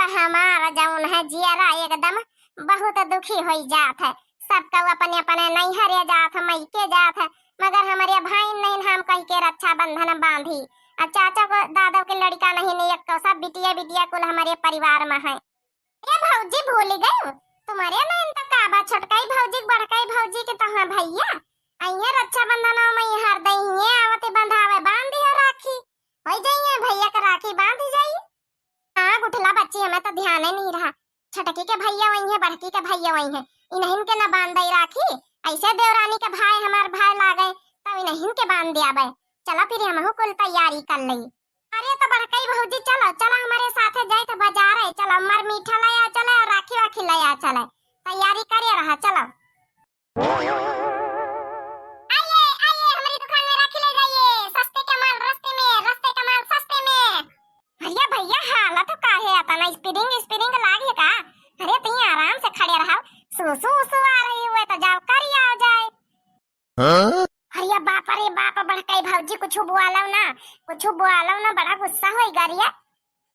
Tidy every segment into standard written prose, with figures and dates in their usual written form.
तो हमारा जौन है जियरा एकदम बहुत दुखी हो जात है। सबका अपने अपने नैहरे जात है, मैके जात है, मगर हमारे भाई नहीं हम कह के रक्षा बंधन बांधी। अब चाचा को दादा के लड़का नहीं नहीं एक तो सब बिटिया बिटिया कुल हमारे परिवार में है। ये भौजी भूल गई तुम्हारे नैन तो काबा छोटकाई भौजी बड़काई भौजी के तो हाँ भैया अइया रक्षा बंधन में हर दई आवते बंधावे बांध दिया राखी हो जाइए भैया का राखी बांध जाइए। हाँ गुठला बच्ची हमें तो ध्यान ही नहीं रहा। छटकी के भैया वही है, बड़की के भैया वही है, इन्हीं के न बांध दई राखी। ऐसे देवरानी के भाई हमार भाई ला गए तब इन्हीं के बांध दिया भाई। चलो फिर हम कुल तैयारी कर ली। अरे तो बड़काई भौजी चलो चलो हमारे साथ जाए तो बाजार है, चलो हमार मीठा लाया चले और राखी वाखी लाया चले, तैयारी करे रहा। चलो स्पीडिंग स्पीडिंग लागे का। अरे तुम आराम से खड़े रहो, सुसु उसु आ रही हुए तो जाओ कर आओ जाए। हाँ? अरे बाप रे बाप बड़काई भौजी कुछ बोलाओ ना बड़ा गुस्सा होई गरिया।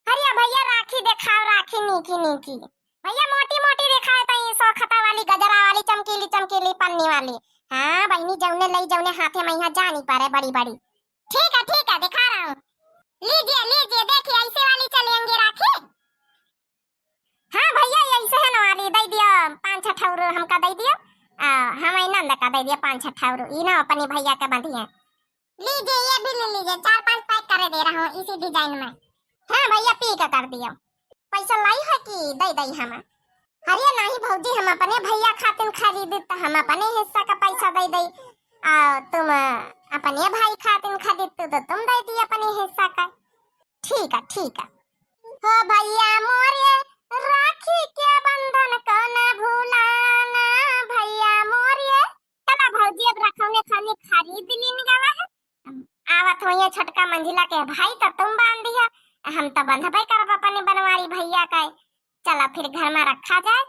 अरे भैया राखी दिखाओ, राखी नीकी नीकी भैया मोटी मोटी दिखाए तो ये सौखता वाली गजरा वाली चमकीली चमकीली पन्नी वाली। हाँ बहनी जौने लई जौने हाथे में यहाँ जा नहीं पा रहे बड़ी बड़ी। ठीक है दिखा रहा हूँ, लीजिए लीजिए देखिए ऐसे वाली चलेंगे राखी। हाँ भैया ऐसे है ना वाली दे दियो 5-6 ठौर हमका दे दियो। हम नंद का दे दियो 5-6 ठौर ई ना अपने भैया के बंधिए। लीजिए ये भी ले लीजिए, 4-5 पैक करे दे रहा हूँ इसी डिजाइन में। हाँ भैया पी का कर दियो। पैसा लाई है कि दे दई हम? अरे नहीं भौजी हम अपने भैया खातिर खरीद तो हम अपने हिस्सा का पैसा दे दई, तुम अपने भाई खातिर खरीद तो तुम दे दी अपने हिस्सा का। ठीक है हो भैया मोरे राखी के बंधन को न भूलाना भैया मोरे। चलो भौजी अब रखौने खाली खरीद लीन गवा है। आवत हो ये छोटका मंजिला के भाई तो तुम बांध दिया, हम तो बंधबे करब अपने बनवारी भैया का। चलो फिर घर में रखा जाए।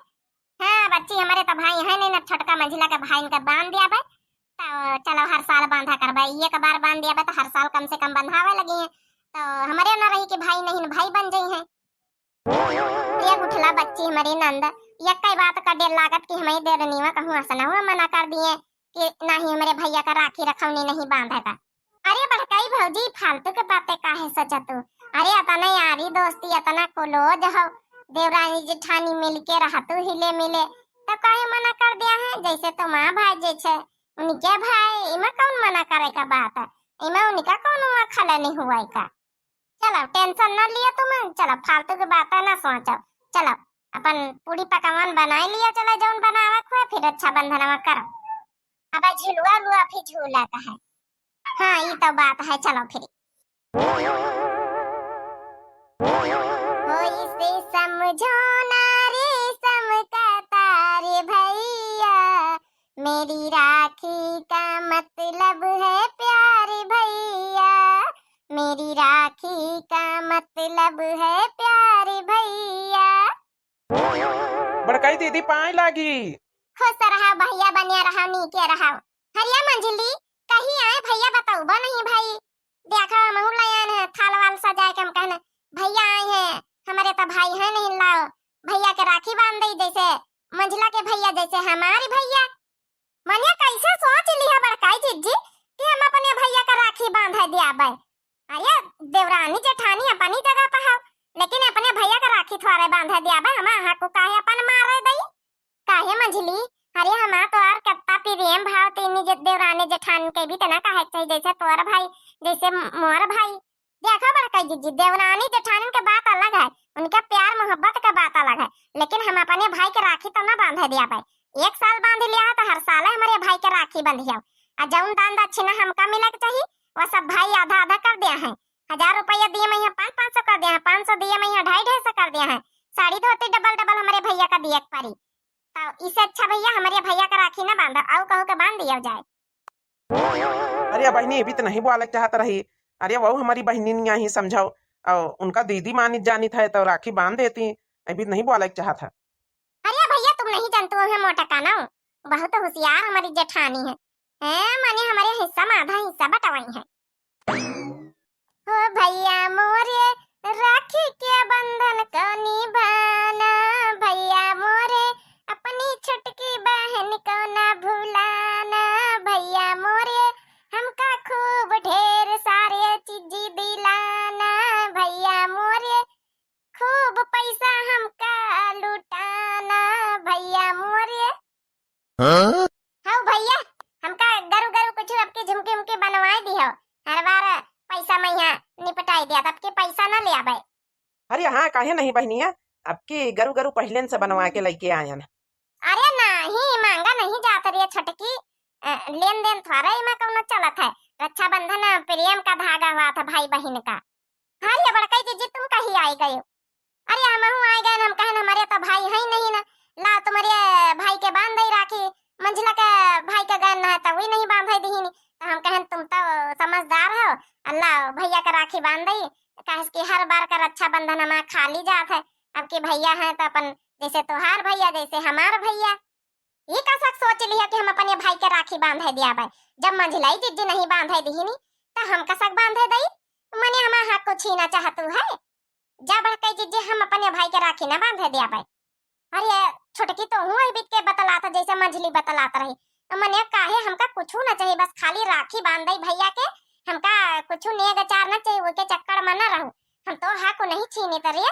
हाँ बच्ची हमारे तो भाई है नहीं ना, छोटका मंजिला के भाई इनका बांध दिया बे तो चलो हर साल बांधा करबे। एक बार बांध दिया बे तो हर साल कम से कम बंधावे लगी है तो हमारे ना रही कि भाई नहीं भाई बन जाई है। ये उठला बच्ची हमारी नंद ये कई बात का डेर लागत कि हमें देर नीवा कहूँ असना हुआ मना कर दिए कि नहीं हमारे भैया का राखी रखौनी नहीं बांधा था। अरे बड़काई भौजी फालतू के बातें काहे सोचा तू? अरे अतना यारी दोस्ती अतना क्लोज हो, देवरानी जेठानी मिलके रहतु हिले मिले तो काहे मना कर दिया है? जैसे तो माँ भाई जैसे उनके भाई इमा कौन मना करे का बात है? इमा उनका कौन हुआ खला नहीं हुआ का। चलो टेंशन न लिया तुम, चलो फालतू की बातें ना सोचो। चलो अपन पूरी पकवान बनाई लिया, चलो जौन बनावा खुआ फिर अच्छा बंधनवा करो। अब झुलुआ लुआ फिर झूला का है। हाँ ये तो बात है। चलो फिर होई से समझो ना रे समकता रे भैया, मेरी राखी का मतलब है प्यारे भैया, मेरी राखी का मतलब है प्यारे भैया। बड़काई दीदी पाए लागी। खुश रहा भैया बनिया रहा नीके रहा। हरिया मंजली कहीं आए भैया बताओ बा नहीं भाई देखा महू लायन है थाल वाल सजाए के हम कहने भैया आए हैं हमारे तो भाई है नहीं लाओ भैया के राखी बांध दई जैसे मंझला के भैया जैसे हमारे भैया। मनिया कैसे सोच लिया बड़काई जीजी कि हम अपने भैया का राखी बांध दिया बे। अरे देवरानी जेठानी अपनी जगह पे है लेकिन अपने भैया का राखी थोड़े बांध दिया बे। हम आहा को काहे अपन मारे दई काहे मंझली? अरे हम तो और कत्ता प्रेम भाव तेनी देवरानी जेठानी के भी तना काहे चाहिए जैसे तोर भाई जैसे मोर भाई। देखो बड़काई जीजी देवरानी जेठानी के बात अलग है, उनका प्यार मोहब्बत का बात अलग है, लेकिन हम अपने भाई के राखी तो ना बांध दिया भाई। एक साल बांध लिया है तो हर साल हमारे भाई के राखी बंधिया और जौन दान दक्षिणा हमका मिले चाहिए वो सब भाई आधा आधा कर दिया है। 1000 रुपया दिए मैं 500 कर दिया है, 500 दिए मैं 250 कर दिया है। साड़ी धोती डबल डबल हमारे भैया का दिए पारी तो इससे अच्छा भैया हमारे भैया का राखी ना बांधा आओ कहो के बांध दिया जाए। अरे बहनी अभी तो नहीं बोला चाहत रही। अरे वो हमारी बहनी नहीं आई समझाओ और उनका दीदी मानी जानी था तो राखी बांध देती, अभी नहीं बोला चाहत है। अरे भैया तुम नहीं जानते हो मोटा काना बहुत होशियार हमारी जेठानी है, माने हमारे हिस्सा में आधा हिस्सा बटवाई है। ओ भैया मोरे राखी के बंधन को निभा पैसा हमका लुटाना भैया मोरे। हाँ भैया, हमका गरु गरु कुछ आपके झुमके उमके बनवाए दी हो। हर बार पैसा मैं यहाँ निपटाई दिया, तब के पैसा न ले आवे। अरे हाँ, काहे नहीं बहनिया, आपकी गरु गरु पहले से बनवा के लेके आया ना। अरे नहीं, मांगा नहीं जात रही छटकी, लेन देन थोड़ा ही में कौन चलत है। रक्षाबंधन प्रेम का धागा हुआ था भाई बहन का। हाँ ये बड़का जीजी तुम कहीं आई गए हो? अरे हम आई गए, हम कहन हमारे तो भाई है ही नहीं ना, ला तुम्हारे भाई के बांध दई राखी। मंझला का भाई का गन है तो वही नहीं बांध दी, तो हम कहन तुम तो समझदार हो, अल्लाह भैया का राखी बांध दई। कहे कि हर बार का रक्षाबंधन हमारा खाली जात है, अब के भैया है तो अपन जैसे तोहार भैया जैसे हमार भैया। ये का सक सोच लिया कि हम अपने भाई के राखी बांधे दिया भाई, जब मंझलाई जिद्दी नहीं बांधे दी तो हम का सक बांधे दई। मने हमारा हक को छीना चाहतू है, जा बड़का जिद्दी हम अपने भाई के राखी ना बांधे दिया भाई। अरे छोटकी तो हूँ बीत के बतलाता जैसे मंझली बतलाता रही। मने काहे हमका कुछ ना चाहिए, बस खाली राखी बांध दई भैया के, हमका कुछ नेग चार ना चाहिए, वो के चक्कर में न रहूं। हम तो हक को नहीं छीनी तरिया।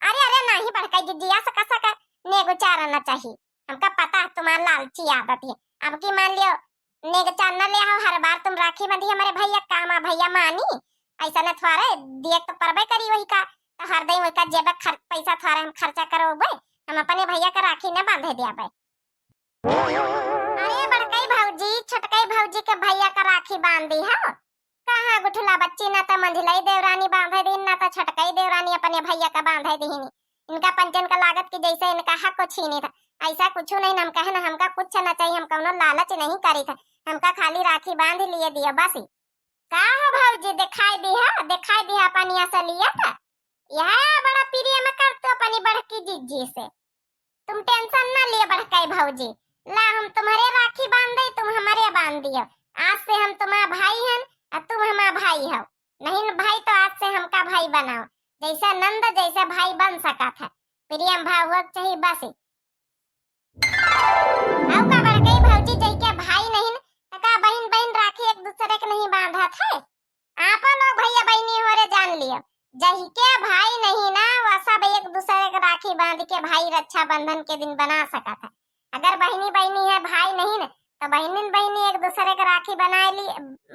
अरे अरे नहीं बड़का जिद्दिया सका सका नेग चार ना चाहिए, हमका पता है तुम्हारा लालची आदत है। अब की मान लियो नेग चार न ले आओ, हर बार तुम राखी बंधी हमारे भैया कामा भैया मानी, ऐसा न थोड़ा दिए तो परबे करी वही का, तो हर दिन वही का जेब पैसा थोड़ा हम खर्चा करो भाई, हम अपने भैया का राखी न बांधे दिया भाई। अरे बड़काई भौजी छोटकाई भौजी के भैया का राखी बांध दी है। कहाँ गुठला बच्ची ना तो मंझलाई देवरानी बांधे दी, ना तो छोटकाई देवरानी अपने भैया का बांधे दी। इनका पंचन का लागत की जैसे इनका हक को छीनी था, ऐसा कुछ नहीं। हम कहे ना हमका कुछ ना चाहिए, हम कौनो लालच नहीं करी था, हमका खाली राखी बांध लिए दिया बस। का है भौजी दिखाई दी है अपनी से लिया था, यह बड़ा प्रिय में करते अपनी बड़की जीजी से। तुम टेंशन ना लिए बड़काई भौजी, ला हम तुम्हारे राखी बांध दे, तुम हमारे बांध दियो। आज से हम तुम्हारा भाई हैं और तुम हमारा भाई हो। नहीं भाई तो आज से हमका भाई बनाओ, जैसा नंद जैसा भाई बन सका था, प्रियम भाव हो चाहिए बस। आओ का बड़काई भौजी जई के भाई नहीं का बहन बहन राखी एक दूसरे के नहीं बांधा थे। आप लोग भैया बहनी हो रे जान लियो, जही के भाई नहीं ना वो सब एक दूसरे के राखी बांध के भाई रक्षाबंधन के दिन बना सका था। अगर बहनी बहनी है भाई नहीं ना, तो बहनी बहनी एक दूसरे के राखी बना ली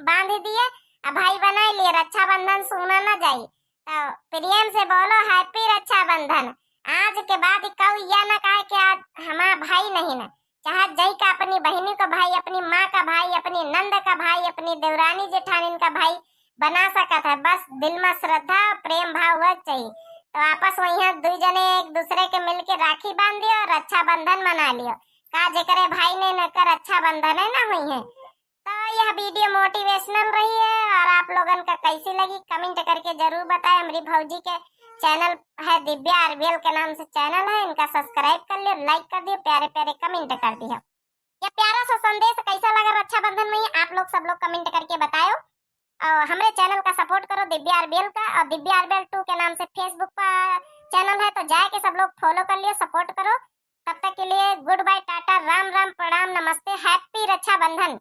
बांध दिए, अब भाई बना लिए, रक्षाबंधन सुना ना जाए। तो प्रेम से बोलो हैप्पी रक्षाबंधन। आज के बाद कऊ या ना कहे कि आज हमारा भाई नहीं ना, चाहे जई का अपनी बहनी का भाई, अपनी माँ का भाई, अपनी नंद का भाई, अपनी देवरानी जेठानी का भाई बना सका था। बस दिल में श्रद्धा प्रेम भाव हुआ चाहिए, तो आपस में यहाँ दो जने एक दूसरे के मिलके राखी बांध दियो और रक्षाबंधन मना लियो। का जेकरे भाई ने न कर रक्षाबंधन है ना हुई है। तो यह वीडियो मोटिवेशनल रही है, और आप लोगन का कैसी लगी कमेंट करके जरूर बताएं। हमारी भौजी के चैनल है दिव्या आरबीएल के नाम से चैनल है, इनका सब्सक्राइब कर लियो, लाइक कर दियो, प्यारे प्यारे कमेंट कर दियो। यह प्यारा सा संदेश कैसा लगा रक्षाबंधन में आप लोग सब लोग कमेंट करके बताओ। और हमारे चैनल का सपोर्ट करो दिव्या आरबीएल का, और दिव्या आरबीएल 2 के नाम से फेसबुक पर चैनल है, तो जाके सब लोग फॉलो कर लियो, सपोर्ट करो। तब तक के लिए गुड बाय, टाटा, राम राम, प्रणाम, नमस्ते, हैप्पी रक्षाबंधन।